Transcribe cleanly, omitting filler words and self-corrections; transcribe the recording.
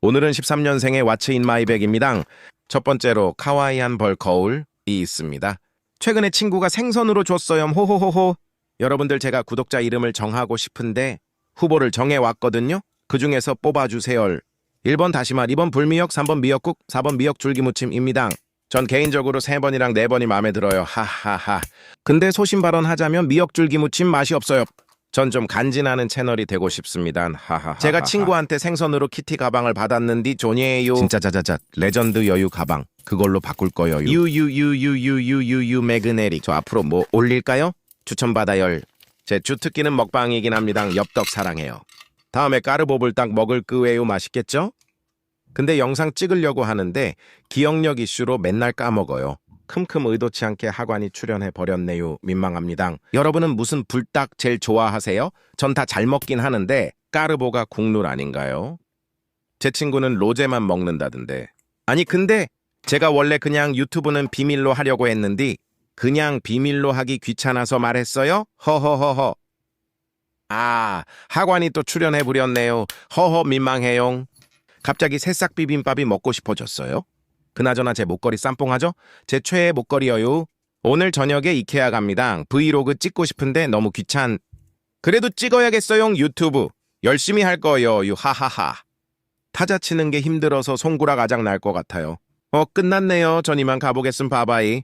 오늘은 13년생의 왓츠 인 마이백입니다. 첫 번째로 카와이한 벌 거울이 있습니다. 최근에 친구가 생선으로 줬어요. 호호호호. 여러분들 제가 구독자 이름을 정하고 싶은데 후보를 정해왔거든요. 그 중에서 뽑아주세요. 1번 다시마, 2번 불미역, 3번 미역국, 4번 미역 줄기무침입니다. 전 개인적으로 3번이랑 4번이 마음에 들어요. 하하하. 근데 소신 발언하자면 미역 줄기무침 맛이 없어요. 전 좀 간지나는 채널이 되고 싶습니다. 하하. 제가 친구한테 생선으로 키티 가방을 받았는디 존예요. 진짜 자자자 레전드 여유 가방. 그걸로 바꿀 거예요. 유유유유유유유유 매그네릭. 저 앞으로 뭐 올릴까요? 추천받아요. 제 주특기는 먹방이긴 합니다. 엽떡 사랑해요. 다음에 까르보불닭 먹을 거예요. 맛있겠죠? 근데 영상 찍으려고 하는데 기억력 이슈로 맨날 까먹어요. 큼큼 의도치 않게 하관이 출연해 버렸네요. 민망합니다. 여러분은 무슨 불닭 제일 좋아하세요? 전 다 잘 먹긴 하는데 까르보가 국룰 아닌가요? 제 친구는 로제만 먹는다던데. 아니 근데 제가 원래 그냥 유튜브는 비밀로 하려고 했는데 그냥 비밀로 하기 귀찮아서 말했어요? 허허허허. 아, 하관이 또 출연해 버렸네요. 허허 민망해요. 갑자기 새싹 비빔밥이 먹고 싶어졌어요. 그나저나 제 목걸이 쌈뽕하죠? 제 최애 목걸이여요. 오늘 저녁에 이케아 갑니다. 브이로그 찍고 싶은데 너무 귀찮. 그래도 찍어야겠어요. 유튜브. 열심히 할 거예요. 하하하. 타자 치는 게 힘들어서 송구락 아작 날 것 같아요. 끝났네요. 전 이만 가보겠음. 바바이.